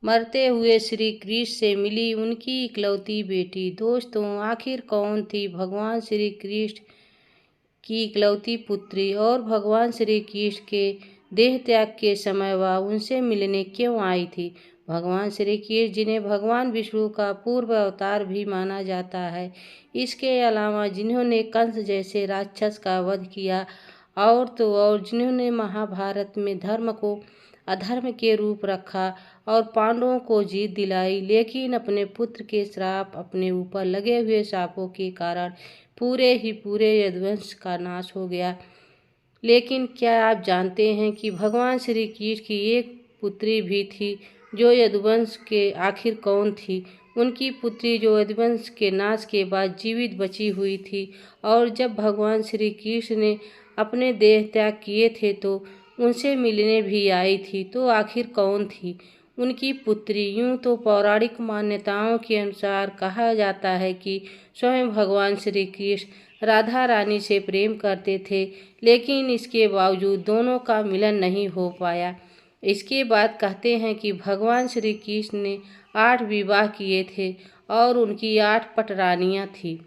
मरते हुए श्री कृष्ण से मिली उनकी इकलौती बेटी। दोस्तों, आखिर कौन थी भगवान श्री कृष्ण की इकलौती पुत्री और भगवान श्री कृष्ण के देह त्याग के समय वह उनसे मिलने क्यों आई थी? भगवान श्री कृष्ण, जिन्हें भगवान विष्णु का पूर्व अवतार भी माना जाता है, इसके अलावा जिन्होंने कंस जैसे राक्षस का वध किया और जिन्होंने महाभारत में धर्म को अधर्म के रूप रखा और पांडवों को जीत दिलाई, लेकिन अपने पुत्र के श्राप, अपने ऊपर लगे हुए शापों के कारण पूरे यदुवंश का नाश हो गया। लेकिन क्या आप जानते हैं कि भगवान श्री कृष्ण की एक पुत्री भी थी जो यदुवंश के आखिर कौन थी? उनकी पुत्री जो यदुवंश के नाश के बाद जीवित बची हुई थी और जब भगवान श्री कृष्ण ने अपने देह त्याग किए थे तो उनसे मिलने भी आई थी, तो आखिर कौन थी उनकी पुत्री? यूं तो पौराणिक मान्यताओं के अनुसार कहा जाता है कि स्वयं भगवान श्री कृष्ण राधा रानी से प्रेम करते थे, लेकिन इसके बावजूद दोनों का मिलन नहीं हो पाया। इसके बाद कहते हैं कि भगवान श्री कृष्ण ने 8 विवाह किए थे और उनकी 8 पटरानियां थीं।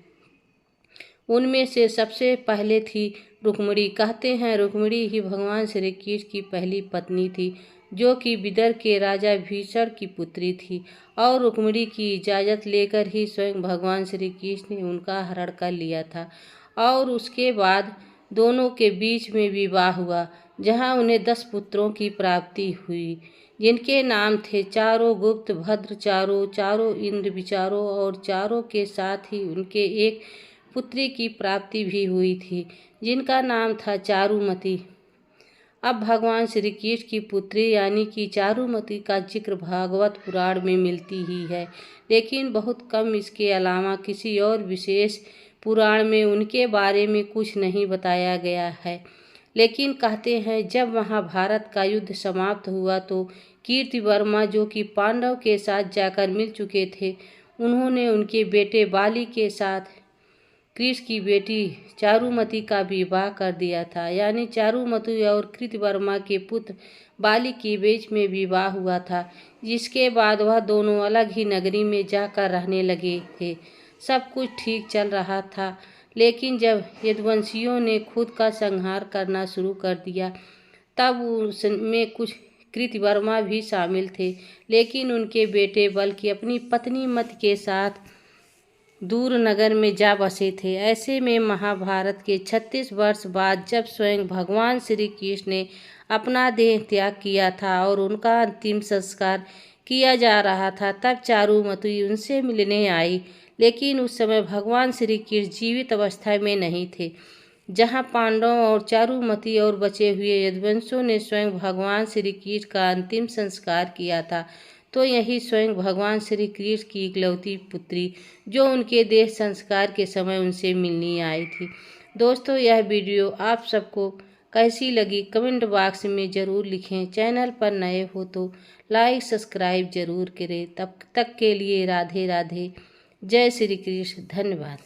उनमें से सबसे पहले थी रुक्मिणी। कहते हैं रुक्मिणी ही भगवान श्री कृष्ण की पहली पत्नी थी, जो कि विदर्भ के राजा भीषण की पुत्री थी और रुक्मिणी की इजाज़त लेकर ही स्वयं भगवान श्री कृष्ण ने उनका हरण कर लिया था। और उसके बाद दोनों के बीच में विवाह हुआ, जहां उन्हें 10 पुत्रों की प्राप्ति हुई, जिनके नाम थे चारों गुप्त, भद्र, चारों इंद्र, विचारों और चारों के साथ ही उनके एक पुत्री की प्राप्ति भी हुई थी, जिनका नाम था चारुमती। अब भगवान श्री कृष्ण की पुत्री यानी कि चारुमती का जिक्र भागवत पुराण में मिलती ही है, लेकिन बहुत कम। इसके अलावा किसी और विशेष पुराण में उनके बारे में कुछ नहीं बताया गया है। लेकिन कहते हैं जब महाभारत का युद्ध समाप्त हुआ तो कीर्तिवर्मा, जो कि पांडव के साथ जाकर मिल चुके थे, उन्होंने उनके बेटे बाली के साथ कृष्ण की बेटी चारुमती का विवाह कर दिया था। यानी चारुमती और कृतवर्मा के पुत्र बाली के बीच में विवाह हुआ था, जिसके बाद वह दोनों अलग ही नगरी में जाकर रहने लगे थे। सब कुछ ठीक चल रहा था, लेकिन जब यदुवंशियों ने खुद का संहार करना शुरू कर दिया, तब उसमें कुछ कृतवर्मा भी शामिल थे, लेकिन उनके बेटे बल्कि अपनी पत्नी मत के साथ दूर नगर में जा बसे थे। ऐसे में महाभारत के 36 वर्ष बाद जब स्वयं भगवान श्री कृष्ण ने अपना देह त्याग किया था और उनका अंतिम संस्कार किया जा रहा था, तब चारुमती उनसे मिलने आई। लेकिन उस समय भगवान श्री कृष्ण जीवित अवस्था में नहीं थे। जहां पांडवों और चारुमती और बचे हुए यदुवंशों ने स्वयं भगवान श्री कृष्ण का अंतिम संस्कार किया था, तो यही स्वयं भगवान श्री कृष्ण की इकलौती पुत्री, जो उनके देह संस्कार के समय उनसे मिलने आई थी। दोस्तों, यह वीडियो आप सबको कैसी लगी कमेंट बॉक्स में ज़रूर लिखें। चैनल पर नए हो तो लाइक सब्सक्राइब जरूर करें। तब तक के लिए राधे राधे, जय श्री कृष्ण, धन्यवाद।